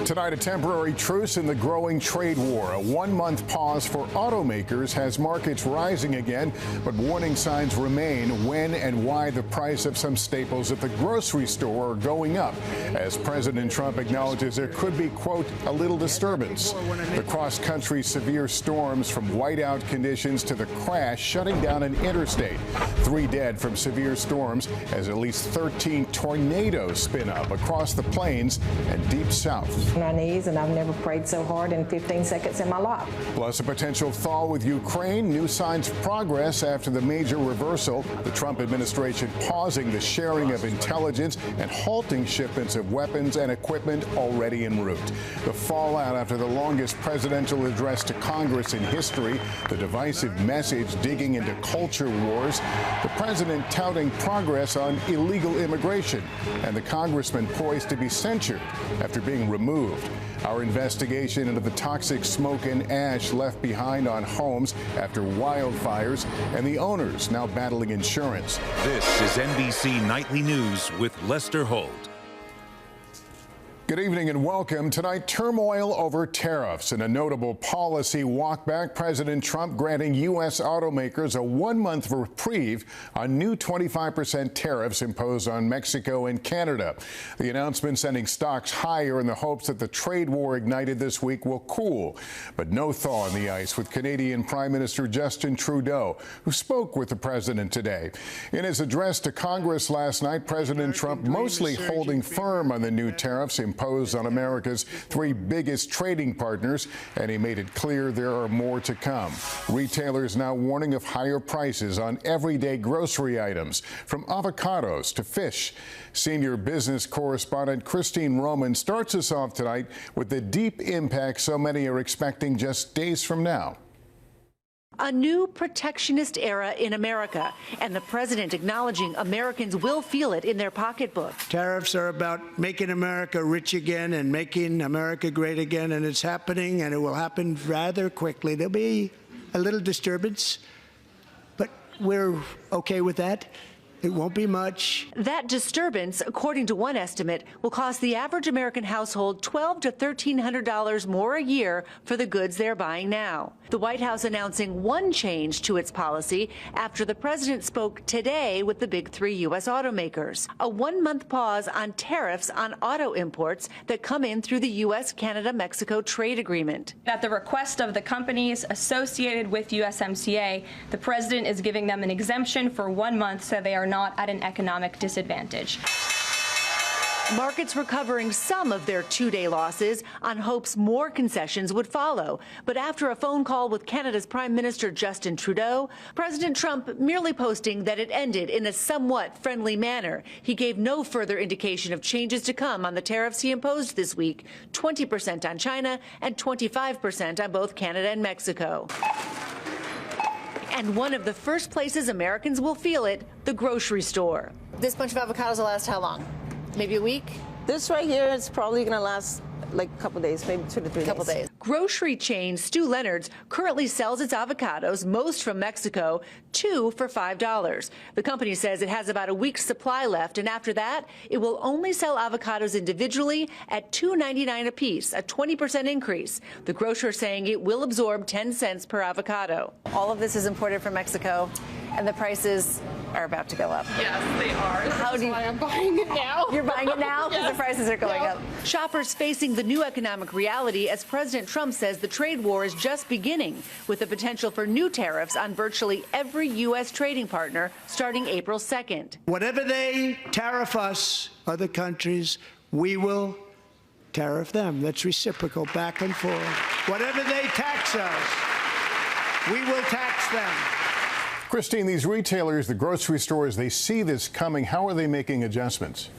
Tonight, a temporary truce in the growing trade war. A one-month pause for automakers has markets rising again, but warning signs remain when and why the price of some staples at the grocery store are going up, as President Trump acknowledges there could be, quote, a little disturbance. The cross-country severe storms, from whiteout conditions to the crash shutting down an interstate. 3 dead from severe storms as at least 13 tornadoes spin up across the plains and deep south. On our knees, and I've never prayed so hard in 15 seconds in my life. Plus, a potential thaw with Ukraine. New signs of progress after the major reversal. The Trump administration pausing the sharing of intelligence and halting shipments of weapons and equipment already en route. The fallout after the longest presidential address to Congress in history. The divisive message digging into culture wars. The president touting progress on illegal immigration. And the congressman poised to be censured after being removed. Our investigation into the toxic smoke and ash left behind on homes after wildfires, and the owners now battling insurance. This is NBC Nightly News with Lester Holt. Good evening and welcome. Tonight, turmoil over tariffs and a notable policy walkback. President Trump granting U.S. automakers a one-month reprieve on new 25% tariffs imposed on Mexico and Canada. The announcement sending stocks higher in the hopes that the trade war ignited this week will cool. But no thaw in the ice with Canadian Prime Minister Justin Trudeau, who spoke with the president today. In his address to Congress last night, President Trump mostly holding firm on the new tariffs imposed on America's 3 biggest trading partners, and he made it clear there are more to come. Retailers now warning of higher prices on everyday grocery items, from avocados to fish. Senior business correspondent Christine Roman starts us off tonight with the deep impact so many are expecting just days from now. A new protectionist era in America, and the president acknowledging Americans will feel it in their pocketbook. Tariffs are about making America rich again and making America great again, and it's happening, and it will happen rather quickly. There'll be a little disturbance, but we're okay with that. It won't be much. That disturbance, according to one estimate, will cost the average American household $1,200 to $1,300 more a year for the goods they're buying now. The White House announcing one change to its policy after the president spoke today with the big 3 U.S. automakers. A one-month pause on tariffs on auto imports that come in through the U.S.-Canada-Mexico trade agreement. At the request of the companies associated with USMCA, the president is giving them an exemption for 1 month so they are not at an economic disadvantage. Markets recovering some of their 2-day losses on hopes more concessions would follow. But after a phone call with Canada's Prime Minister Justin Trudeau, President Trump merely posting that it ended in a somewhat friendly manner. He gave no further indication of changes to come on the tariffs he imposed this week, 20% on China and 25% on both Canada and Mexico. And one of the first places Americans will feel it, the grocery store. This bunch of avocados will last how long? Maybe a week? This right here is probably going to last like a couple days, maybe 2 to 3 days. Grocery chain Stu Leonard's currently sells its avocados, most from Mexico, 2 for $5. The company says it has about a week's supply left, and after that, it will only sell avocados individually at $2.99 a piece, a 20% increase. The grocer saying it will absorb 10 cents per avocado. All of this is imported from Mexico, and the prices are about to go up. Yes, they are. That's why I'm buying it now. You're buying it now because the prices are going up. Shoppers facing the new economic reality as President Trump says the trade war is just beginning, with the potential for new tariffs on virtually every U.S. trading partner starting April 2nd. Whatever they tariff us, other countries, we will tariff them. That's reciprocal, back and forth. Whatever they tax us, we will tax them. Christine, these retailers, the grocery stores, they see this coming. How are they making adjustments?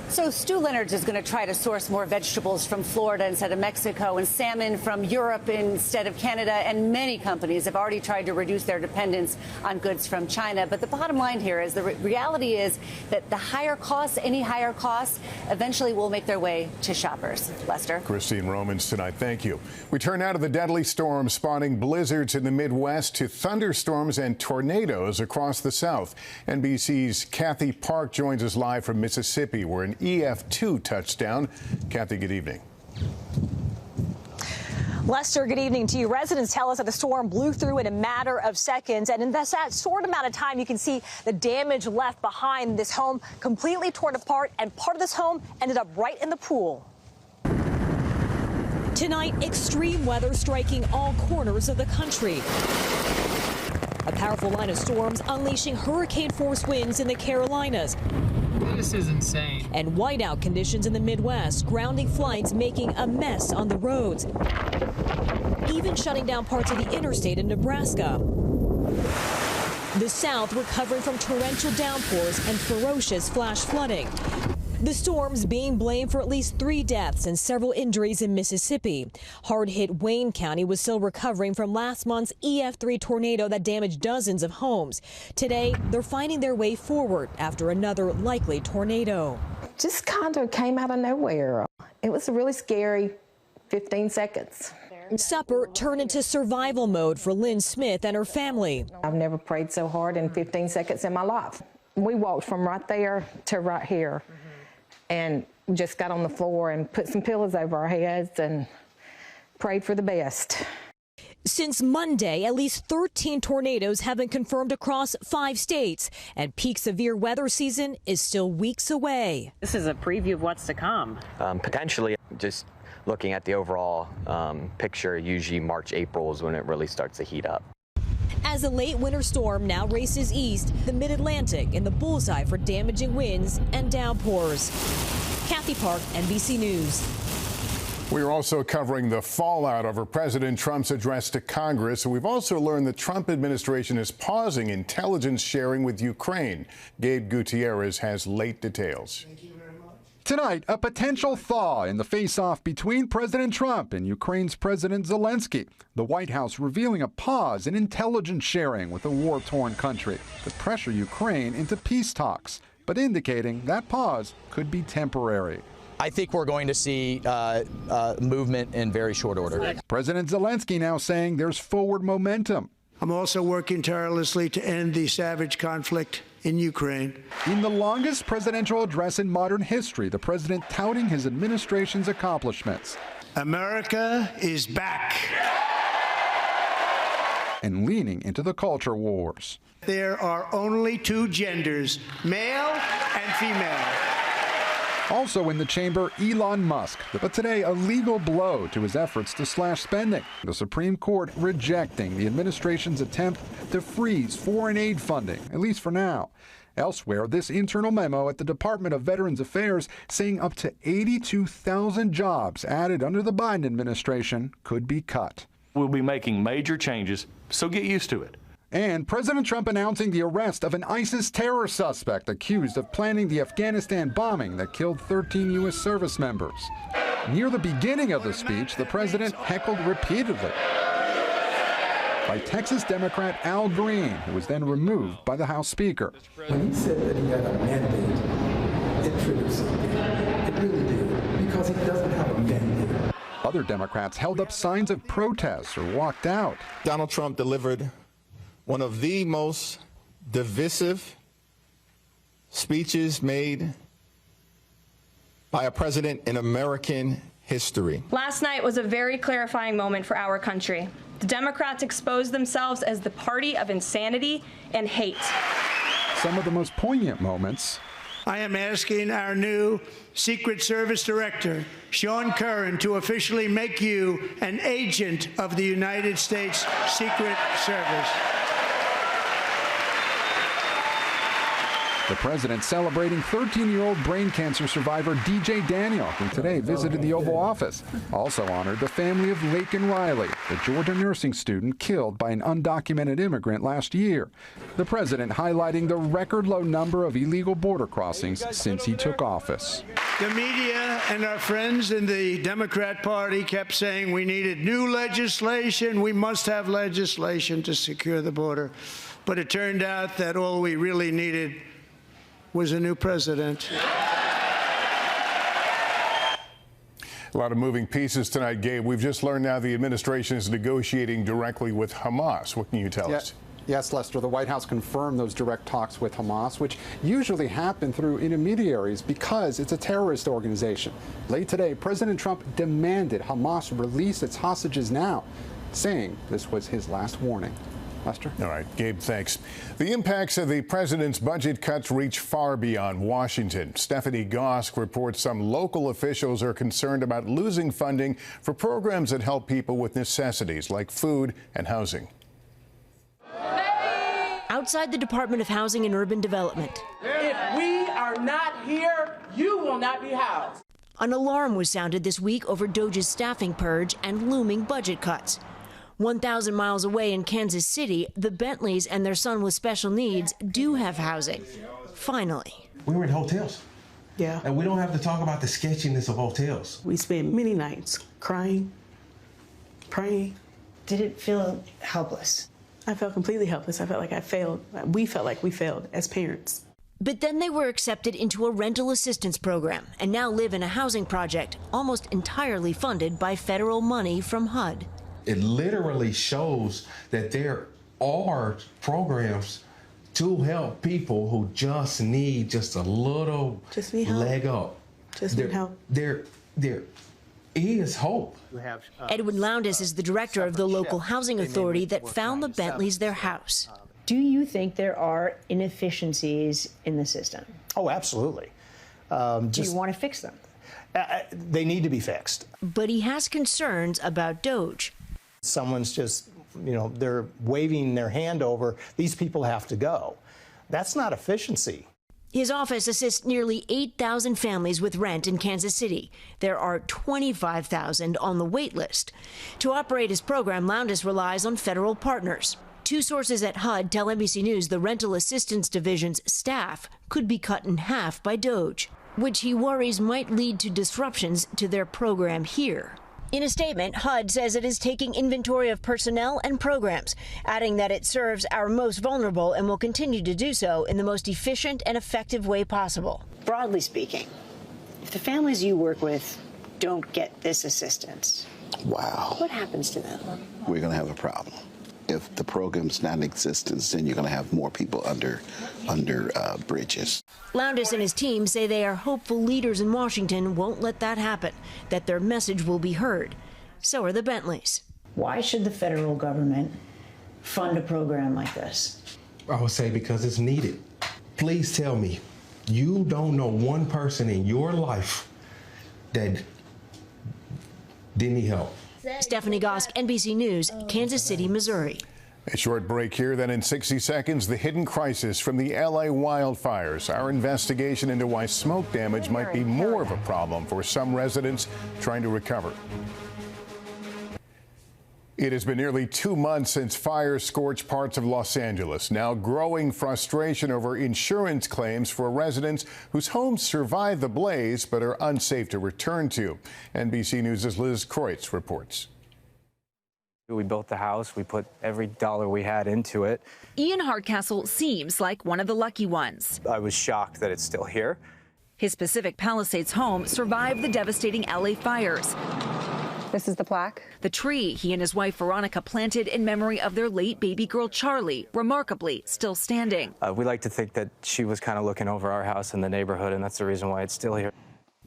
So Stu Leonard's is going to try to source more vegetables from Florida instead of Mexico and salmon from Europe instead of Canada. And many companies have already tried to reduce their dependence on goods from China. But the bottom line here is the reality is that the higher costs, any higher costs, eventually will make their way to shoppers. Lester. Christine Romans tonight. Thank you. We turn now to the deadly storm spawning blizzards in the Midwest to thunderstorms and tornadoes across the South. NBC's Kathy Park joins us live from Mississippi, where an EF2 touchdown. Kathy, good evening. Lester, good evening to you. Residents tell us that the storm blew through in a matter of seconds. And in that short amount of time, you can see the damage left behind. This home completely torn apart, and part of this home ended up right in the pool. Tonight, extreme weather striking all corners of the country. A powerful line of storms unleashing hurricane-force winds in the Carolinas. This is insane. And whiteout conditions in the Midwest, grounding flights making a mess on the roads, even shutting down parts of the interstate in Nebraska. The South recovering from torrential downpours and ferocious flash flooding. The storms being blamed for at least 3 deaths and several injuries in Mississippi. Hard-hit Wayne County was still recovering from last month's EF3 tornado that damaged dozens of homes. Today, they're finding their way forward after another likely tornado. Just kind of came out of nowhere. It was really scary 15 seconds. Supper turned into survival mode for Lynn Smith and her family. I've never prayed so hard in 15 seconds in my life. We walked from right there to right here. And just got on the floor and put some pillows over our heads and prayed for the best. Since Monday, at least 13 tornadoes have been confirmed across 5 states, and peak severe weather season is still weeks away. This is a preview of what's to come. Potentially, just looking at the overall picture, usually March, April is when it really starts to heat up. As a late winter storm now races east, the mid-Atlantic in the bullseye for damaging winds and downpours. Kathy Park, NBC News. We are also covering the fallout over President Trump's address to Congress. We've also learned the Trump administration is pausing intelligence sharing with Ukraine. Gabe Gutierrez has late details. Tonight, a potential thaw in the face-off between President Trump and Ukraine's President Zelensky. The White House revealing a pause in intelligence sharing with a war-torn country to pressure Ukraine into peace talks, but indicating that pause could be temporary. I think we're going to see movement in very short order. President Zelensky now saying there's forward momentum. I'm also working tirelessly to end the savage conflict in Ukraine. In the longest presidential address in modern history, the president touting his administration's accomplishments. America is back. And leaning into the culture wars. There are only 2 genders, male and female. Also in the chamber, Elon Musk, but today a legal blow to his efforts to slash spending. The Supreme Court rejecting the administration's attempt to freeze foreign aid funding, at least for now. Elsewhere, this internal memo at the Department of Veterans Affairs saying up to 82,000 jobs added under the Biden administration could be cut. We'll be making major changes, so get used to it. And President Trump announcing the arrest of an ISIS terror suspect accused of planning the Afghanistan bombing that killed 13 U.S. service members. Near the beginning of the speech, the president heckled repeatedly by Texas Democrat Al Green, who was then removed by the House Speaker. When he said that he had a mandate, it triggered something. It really did, because he doesn't have a mandate. Other Democrats held up signs of protest or walked out. Donald Trump delivered one of the most divisive speeches made by a president in American history. Last night was a very clarifying moment for our country. The Democrats exposed themselves as the party of insanity and hate. Some of the most poignant moments. I am asking our new Secret Service Director, Sean Curran, to officially make you an agent of the United States Secret Service. The president celebrating 13-year-old brain cancer survivor DJ Daniel, who today visited the Oval Office. Also honored the family of Laken Riley, the Georgia nursing student killed by an undocumented immigrant last year. The president highlighting the record low number of illegal border crossings since he took office. The media and our friends in the Democrat Party kept saying we needed new legislation, we must have legislation to secure the border. But it turned out that all we really needed was a new president. A lot of moving pieces tonight, Gabe. We've just learned now the administration is negotiating directly with Hamas. What can you tell us? Yes, Lester, the White House confirmed those direct talks with Hamas, which usually happen through intermediaries because it's a terrorist organization. Late today, President Trump demanded Hamas release its hostages now, saying this was his last warning. Lester? All right, Gabe, thanks. The impacts of the president's budget cuts reach far beyond Washington. Stephanie Gosk reports some local officials are concerned about losing funding for programs that help people with necessities like food and housing. Outside the Department of Housing and Urban Development. If we are not here, you will not be housed. An alarm was sounded this week over DOJ's staffing purge and looming budget cuts. 1,000 miles away in Kansas City, the Bentleys and their son with special needs do have housing. Finally. We were in hotels. Yeah. And we don't have to talk about the sketchiness of hotels. We spent many nights crying, praying. Did it feel helpless? I felt completely helpless. I felt like I failed. We felt like we failed as parents. But then they were accepted into a rental assistance program and now live in a housing project almost entirely funded by federal money from HUD. It literally shows that there are programs to help people who just need just a little leg up. Just need help. There is hope. Edwin Lowndes is the director of the local housing authority that found the Bentleys their house. Do you think there are inefficiencies in the system? Oh, absolutely. Do you want to fix them? They need to be fixed. But he has concerns about DOJ. Someone's just, they're waving their hand over. These people have to go. That's not efficiency. His office assists nearly 8,000 families with rent in Kansas City. There are 25,000 on the wait list. To operate his program, Lowndes relies on federal partners. Two sources at HUD tell NBC News the Rental Assistance Division's staff could be cut in half by DOJ, which he worries might lead to disruptions to their program here. In a statement, HUD says it is taking inventory of personnel and programs, adding that it serves our most vulnerable and will continue to do so in the most efficient and effective way possible. Broadly speaking, if the families you work with don't get this assistance, wow, what happens to them? We're going to have a problem. If the program's not in existence, then you're going to have more people under bridges. Lowndes and his team say they are hopeful leaders in Washington won't let that happen, that their message will be heard. So are the Bentleys. Why should the federal government fund a program like this? I would say because it's needed. Please tell me, you don't know one person in your life that didn't need help. Stephanie Gosk, NBC News, Kansas City, Missouri. A short break here, then in 60 seconds, the hidden crisis from the LA wildfires. Our investigation into why smoke damage might be more of a problem for some residents trying to recover. It has been nearly 2 months since fires scorched parts of Los Angeles. Now growing frustration over insurance claims for residents whose homes survived the blaze but are unsafe to return to. NBC News' Liz Kreutz reports. We built the house. We put every dollar we had into it. Ian Hardcastle seems like one of the lucky ones. I was shocked that it's still here. His Pacific Palisades home survived the devastating LA fires. This is the plaque. The tree he and his wife Veronica planted in memory of their late baby girl Charlie, remarkably still standing. We like to think that she was kind of looking over our house in the neighborhood, and that's the reason why it's still here.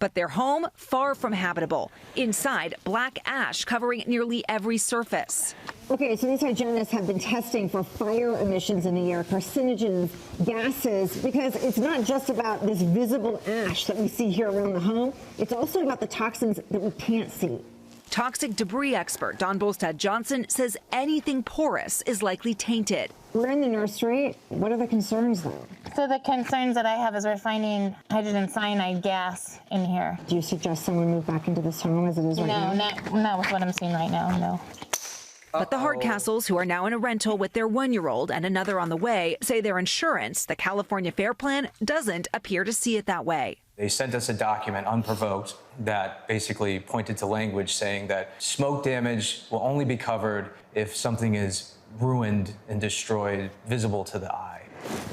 But their home, far from habitable. Inside, black ash covering nearly every surface. Okay, so these hygienists have been testing for fire emissions in the air, carcinogens, gases, because it's not just about this visible ash that we see here around the home. It's also about the toxins that we can't see. Toxic debris expert Don Bolstad-Johnson says anything porous is likely tainted. We're in the nursery. What are the concerns, though? So the concerns that I have is we're finding hydrogen cyanide gas in here. Do you suggest someone move back into this home as it is right now? No, not with what I'm seeing right now, no. But the Hardcastles, who are now in a rental with their 1-year-old and another on the way, say their insurance, the California Fair Plan, doesn't appear to see it that way. They sent us a document unprovoked that basically pointed to language saying that smoke damage will only be covered if something is ruined and destroyed, visible to the eye.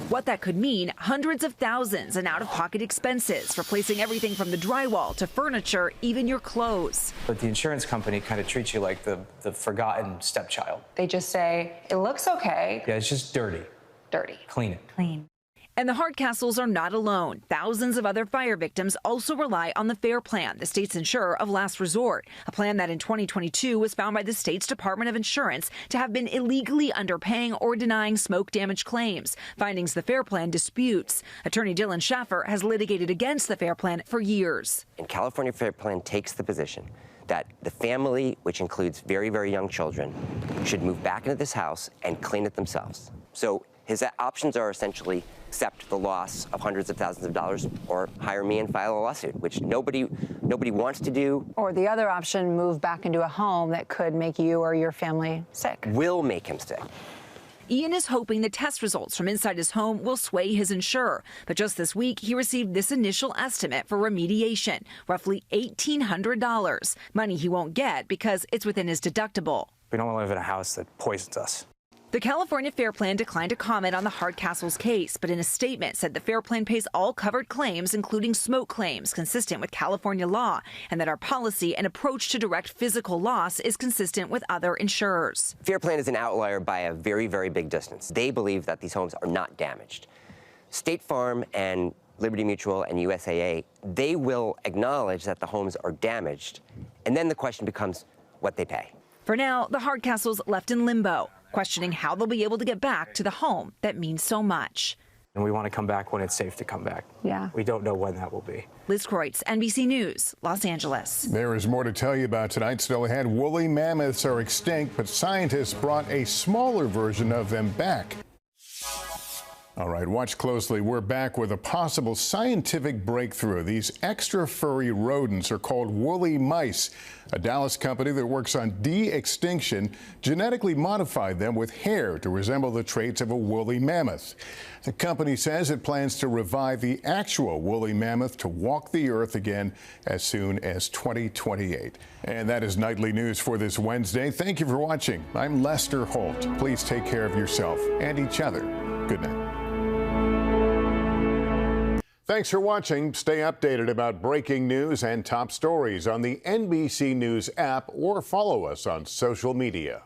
What that could mean, hundreds of thousands in out-of-pocket expenses, replacing everything from the drywall to furniture, even your clothes. But the insurance company kind of treats you like the forgotten stepchild. They just say, it looks okay. Yeah, it's just dirty. Dirty. Clean it. Clean. And the Hardcastles are not alone. Thousands of other fire victims also rely on the FAIR Plan, the state's insurer of last resort, a plan that in 2022 was found by the state's Department of Insurance to have been illegally underpaying or denying smoke damage claims, findings the FAIR Plan disputes. Attorney Dylan Schaffer has litigated against the FAIR Plan for years. And California FAIR Plan takes the position that the family, which includes very, very young children, should move back into this house and clean it themselves. So his options are essentially accept the loss of hundreds of thousands of dollars or hire me and file a lawsuit, which nobody wants to do. Or the other option, move back into a home that could make you or your family sick. Will make him sick. Ian is hoping the test results from inside his home will sway his insurer. But just this week, he received this initial estimate for remediation, roughly $1,800, money he won't get because it's within his deductible. We don't want to live in a house that poisons us. The California FAIR Plan declined to comment on the Hardcastles case, but in a statement said the FAIR Plan pays all covered claims, including smoke claims, consistent with California law, and that our policy and approach to direct physical loss is consistent with other insurers. FAIR Plan is an outlier by a very, very big distance. They believe that these homes are not damaged. State Farm and Liberty Mutual and USAA, they will acknowledge that the homes are damaged, and then the question becomes what they pay. For now, the Hardcastles left in limbo, questioning how they'll be able to get back to the home that means so much. And we want to come back when it's safe to come back. Yeah. We don't know when that will be. Liz Kreutz, NBC News, Los Angeles. There is more to tell you about tonight. Still ahead, woolly mammoths are extinct, but scientists brought a smaller version of them back. All right, watch closely. We're back with a possible scientific breakthrough. These extra furry rodents are called woolly mice. A Dallas company that works on de-extinction genetically modified them with hair to resemble the traits of a woolly mammoth. The company says it plans to revive the actual woolly mammoth to walk the earth again as soon as 2028. And that is nightly news for this Wednesday. Thank you for watching. I'm Lester Holt. Please take care of yourself and each other. Good night. Thanks for watching. Stay updated about breaking news and top stories on the NBC News app or follow us on social media.